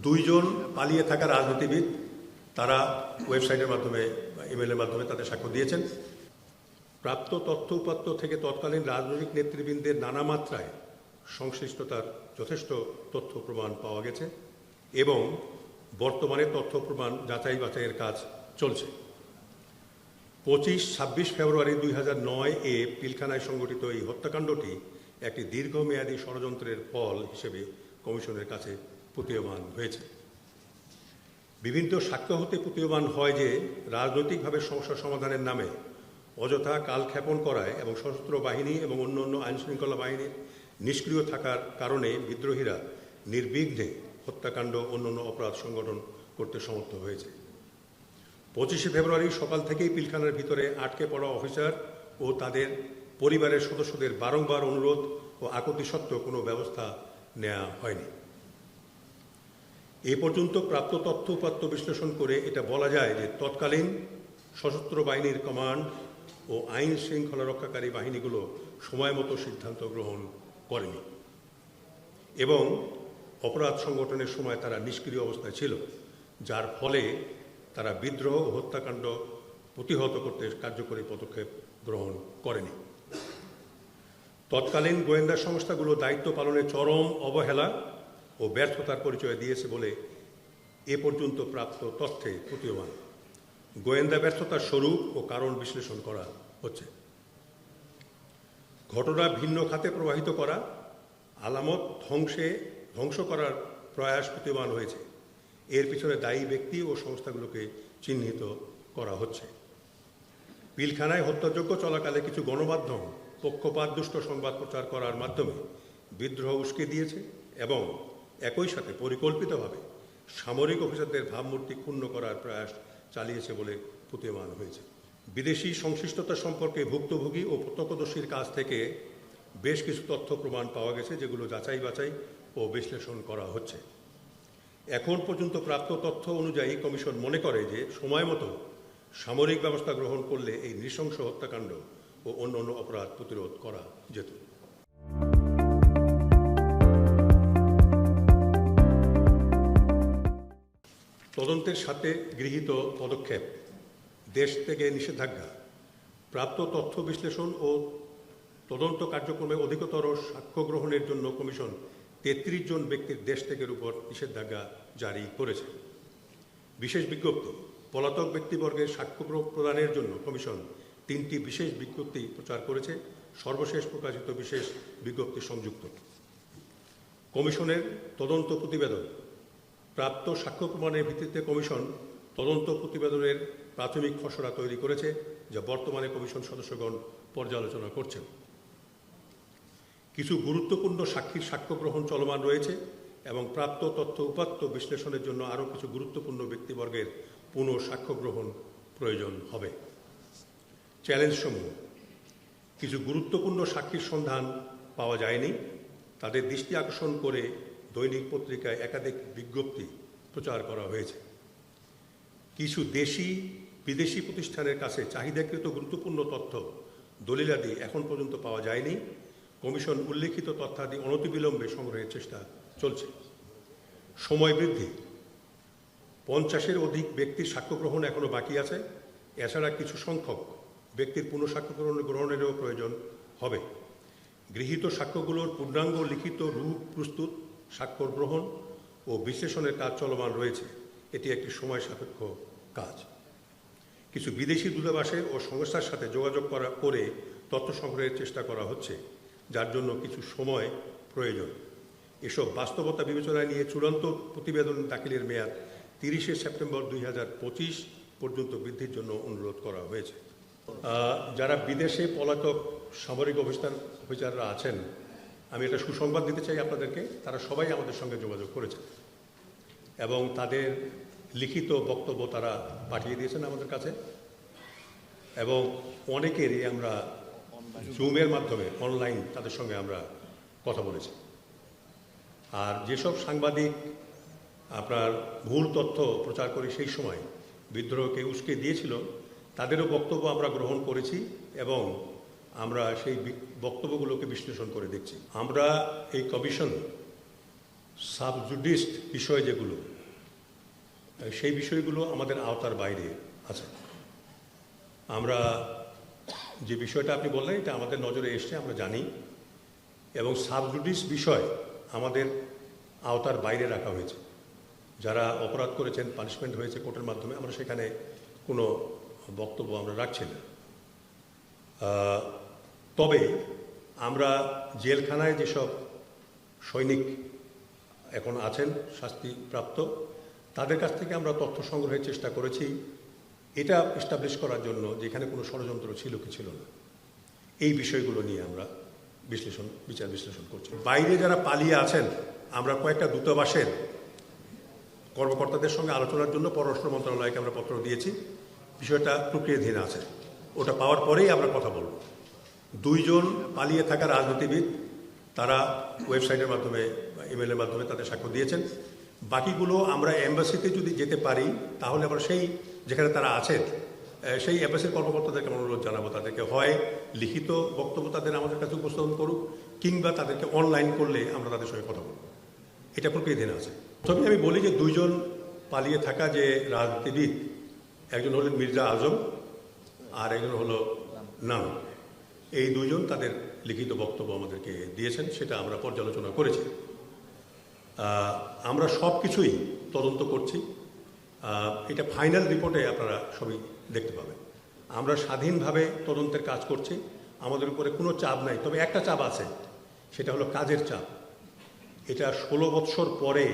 দুইজন পালিয়ে থাকা রাজনীতিবিদ তারা ওয়েবসাইটের মাধ্যমে ইমেলের মাধ্যমে তাদের সাক্ষ্য দিয়েছেন। প্রাপ্ত তথ্য উপাত্ত থেকে তৎকালীন রাজনৈতিক নেতৃবৃন্দের নানা মাত্রায় সংশ্লিষ্টতার যথেষ্ট তথ্য প্রমাণ পাওয়া গেছে এবং বর্তমানে তথ্য প্রমাণ যাচাই বাছাইয়ের কাজ চলছে। 25-26 ফেব্রুয়ারি 2009 পিলখানায় সংঘটিত এই হত্যাকাণ্ডটি একটি দীর্ঘমেয়াদী ষড়যন্ত্রের ফল হিসেবে কমিশনের কাছে প্রতীয়মান হয়েছে। বিভিন্ন সাক্ষ্য হতে প্রতীয়মান হয় যে রাজনৈতিকভাবে সমস্যা সমাধানের নামে অযথা কালক্ষেপণ করায় এবং সশস্ত্র বাহিনী এবং অন্যান্য আইনশৃঙ্খলা বাহিনীর নিষ্ক্রিয় থাকার কারণে বিদ্রোহীরা নির্বিঘ্নে হত্যাকাণ্ড অন্যান্য অপরাধ সংগঠন করতে সমর্থ হয়েছে। 25 ফেব্রুয়ারি সকাল থেকেই পিলখানার ভিতরে আটকে পড়া অফিসার ও তাদের পরিবারের সদস্যদের বারংবার অনুরোধ ও আকুতি সত্ত্বেও কোনো ব্যবস্থা নেওয়া হয়নি। এ পর্যন্ত প্রাপ্ত তথ্য উপাত্ত বিশ্লেষণ করে এটা বলা যায় যে তৎকালীন সশস্ত্র বাহিনীর কমান্ড ও আইন শৃঙ্খলা রক্ষাকারী বাহিনীগুলো সময় মতো সিদ্ধান্ত গ্রহণ করেনি এবং অপরাধ সংগঠনের সময় তারা নিষ্ক্রিয় অবস্থায় ছিল, যার ফলে তারা বিদ্রোহ ও হত্যাকাণ্ড প্রতিহত করতে কার্যকরী পদক্ষেপ গ্রহণ করেনি। তৎকালীন গোয়েন্দা সংস্থাগুলো দায়িত্ব পালনে চরম অবহেলা ও ব্যর্থতার পরিচয় দিয়েছে বলে এ পর্যন্ত প্রাপ্ত তথ্যে প্রতীয়মান। গোয়েন্দা ব্যর্থতার স্বরূপ ও কারণ বিশ্লেষণ করা হচ্ছে। ঘটনা ভিন্ন খাতে প্রবাহিত করা, আলামত ধ্বংস করার প্রয়াস প্রতীয়মান হয়েছে। এর পিছনে দায়ী ব্যক্তি ও সংস্থাগুলোকে চিহ্নিত করা হচ্ছে। পিলখানায় হত্যাযজ্ঞ চলাকালে কিছু গণমাধ্যম পক্ষপাতদুষ্ট সংবাদ প্রচার করার মাধ্যমে বিদ্রোহ উস্কে দিয়েছে এবং একই সাথে পরিকল্পিতভাবে সামরিক অফিসারদের ভাবমূর্তি ক্ষুণ্ণ করার প্রয়াস চালিয়েছে বলে প্রতীয়মান হয়েছে। বিদেশি সংশ্লিষ্টতা সম্পর্কে ভুক্তভোগী ও প্রত্যক্ষদর্শীর কাছ থেকে বেশ কিছু তথ্য প্রমাণ পাওয়া গেছে, যেগুলো যাচাই বাছাই ও বিশ্লেষণ করা হচ্ছে। এখন পর্যন্ত প্রাপ্ত তথ্য অনুযায়ী কমিশন মনে করে যে সময় মতো সামরিক ব্যবস্থা গ্রহণ করলে এই নৃশংস হত্যাকাণ্ড ও অন্যান্য অপরাধ প্রতিরোধ করা যেত। তদন্তের সাথে গৃহীত পদক্ষেপ, দেশ থেকে নিষেধাজ্ঞা, প্রাপ্ত তথ্য বিশ্লেষণ ও তদন্ত কার্যক্রমে অধিকতর সাক্ষ্য গ্রহণের জন্য কমিশন 33 জন ব্যক্তির দেশ ত্যাগের উপর নিষেধাজ্ঞা জারি করেছে। বিশেষ বিজ্ঞপ্তি, পলাতক ব্যক্তিবর্গের সাক্ষ্য প্রদানের জন্য কমিশন 3টি বিশেষ বিজ্ঞপ্তি প্রচার করেছে। সর্বশেষ প্রকাশিত বিশেষ বিজ্ঞপ্তি সংযুক্ত। কমিশনের তদন্ত প্রতিবেদন, প্রাপ্ত সাক্ষ্য প্রমাণের ভিত্তিতে কমিশন তদন্ত প্রতিবেদনের প্রাথমিক খসড়া তৈরি করেছে, যা বর্তমানে কমিশন সদস্যগণ পর্যালোচনা করছেন। কিছু গুরুত্বপূর্ণ সাক্ষীর সাক্ষ্য গ্রহণ চলমান রয়েছে এবং প্রাপ্ত তথ্য উপাত্ত বিশ্লেষণের জন্য আরও কিছু গুরুত্বপূর্ণ ব্যক্তিবর্গের পুনঃ সাক্ষ্য গ্রহণ প্রয়োজন হবে। চ্যালেঞ্জসমূহ, কিছু গুরুত্বপূর্ণ সাক্ষীর সন্ধান পাওয়া যায়নি, তাদের দৃষ্টি আকর্ষণ করে দৈনিক পত্রিকায় একাধিক বিজ্ঞপ্তি প্রচার করা হয়েছে। কিছু দেশি বিদেশি প্রতিষ্ঠানের কাছে চাহিদাকৃত গুরুত্বপূর্ণ তথ্য দলিলাদি এখন পর্যন্ত পাওয়া যায়নি। কমিশন উল্লেখিত তথ্যাদি অনতিবিলম্বে সংগ্রহের চেষ্টা চলছে। সময় বৃদ্ধি, 50-এর অধিক ব্যক্তির সাক্ষ্য গ্রহণ এখনও বাকি আছে। এছাড়া কিছু সংখ্যক ব্যক্তির পুনঃসাক্ষ্য গ্রহণেরও প্রয়োজন হবে। গৃহীত সাক্ষ্যগুলোর পূর্ণাঙ্গ লিখিত রূপ প্রস্তুত, স্বাক্ষর গ্রহণ ও বিশ্লেষণের কাজ চলমান রয়েছে। এটি একটি সময় সাপেক্ষ কাজ। কিছু বিদেশি দূতাবাসের ও সংস্থার সাথে যোগাযোগ করে তথ্য সংগ্রহের চেষ্টা করা হচ্ছে, যার জন্য কিছু সময় প্রয়োজন। এসব বাস্তবতা বিবেচনায় নিয়ে চূড়ান্ত প্রতিবেদন দাখিলের মেয়াদ 30 সেপ্টেম্বর 2025 পর্যন্ত বৃদ্ধির জন্য অনুরোধ করা হয়েছে। যারা বিদেশে পলাতক সামরিক অফিসাররা আছেন, আমি একটা সুসংবাদ দিতে চাই আপনাদেরকে। তারা সবাই আমাদের সঙ্গে যোগাযোগ করেছে এবং তাদের লিখিত বক্তব্য তারা পাঠিয়ে দিয়েছেন আমাদের কাছে এবং অনেকেরই আমরা জুমের মাধ্যমে অনলাইন তাদের সঙ্গে আমরা কথা বলেছি। আর যেসব সাংবাদিক আপনার ভুল তথ্য প্রচার করে সেই সময় বিদ্রোহকে উস্কে দিয়েছিল, তাদেরও বক্তব্য আমরা গ্রহণ করেছি এবং আমরা সেই বক্তব্যগুলোকে বিশ্লেষণ করে দেখছি। আমরা এই কমিশন সাবজুডিস বিষয় যেগুলো, সেই বিষয়গুলো আমাদের আওতার বাইরে আছে। আমরা যে বিষয়টা আপনি বললেন এটা আমাদের নজরে এসছে, আমরা জানি, এবং সাবজুডিস বিষয় আমাদের আওতার বাইরে রাখা হয়েছে। যারা অপরাধ করেছেন, পানিশমেন্ট হয়েছে কোর্টের মাধ্যমে, আমরা সেখানে কোনো বক্তব্য আমরা রাখছি না। তবে আমরা জেলখানায় যেসব সৈনিক এখন আছেন শাস্তিপ্রাপ্ত, তাদের কাছ থেকে আমরা তথ্য সংগ্রহের চেষ্টা করেছি এটা এস্টাবলিশ করার জন্য যে এখানে কোনো ষড়যন্ত্র ছিল কি ছিল না। এই বিষয়গুলো নিয়ে আমরা বিচার বিশ্লেষণ করছি। বাইরে যারা পালিয়ে আছেন, আমরা কয়েকটা দূতাবাসের কর্মকর্তাদের সঙ্গে আলোচনার জন্য পররাষ্ট্র মন্ত্রণালয়কে আমরা পত্র দিয়েছি। বিষয়টা প্রক্রিয়াধীন আছে, ওটা পাওয়ার পরেই আমরা কথা বলব। 2 জন পালিয়ে থাকা রাজনীতিবিদ, তারা ওয়েবসাইটের মাধ্যমে বা ইমেলের মাধ্যমে তাদের সাক্ষ্য দিয়েছেন। বাকিগুলো আমরা এম্বাসিতে যদি যেতে পারি তাহলে আমরা সেই যেখানে তারা আছেন সেই এম্বাসির কর্মকর্তাদেরকে আমরা অনুরোধ জানাবো, তাদেরকে হয় লিখিত বক্তব্য তাদের আমাদের কাছে উপস্থাপন করুক, কিংবা তাদেরকে অনলাইন করলে আমরা তাদের সঙ্গে কথা বলব। এটা প্রক্রিয়াধীন আছে। তবে আমি বলি যে 2 জন পালিয়ে থাকা যে রাজনীতিবিদ, একজন হলেন মির্জা আজম আর একজন হলো নাম, এই 2 জন তাদের লিখিত বক্তব্য আমাদেরকে দিয়েছেন, সেটা আমরা পর্যালোচনা করেছি। আমরা সব কিছুই তদন্ত করছি, এটা ফাইনাল রিপোর্টে আপনারা সবই দেখতে পাবেন। আমরা স্বাধীনভাবে তদন্তের কাজ করছি, আমাদের উপরে কোনো চাপ নাই। তবে একটা চাপ আছে, সেটা হলো কাজের চাপ। এটা 16 বৎসর পরে,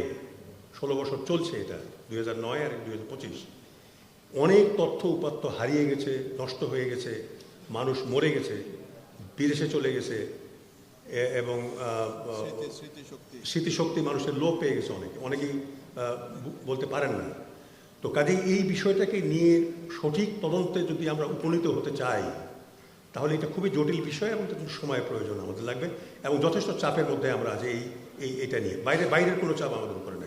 16 বছর চলছে এটা, 2009 আর 2025, অনেক তথ্য উপাত্ত হারিয়ে গেছে, নষ্ট হয়ে গেছে, মানুষ মরে গেছে, বিদেশে চলে গেছে, এবং স্মৃতিশক্তি মানুষের লোপ পেয়ে গেছে, অনেকেই বলতে পারেন না। তো কাজেই এই বিষয়টাকে নিয়ে সঠিক তদন্তে যদি আমরা উপনীত হতে চাই তাহলে এটা খুবই জটিল বিষয় এবং সময় প্রয়োজন আমাদের লাগবে, এবং যথেষ্ট চাপের মধ্যে আমরা আজ এটা নিয়ে বাইরের কোনো চাপ আমাদের উপরে নাই।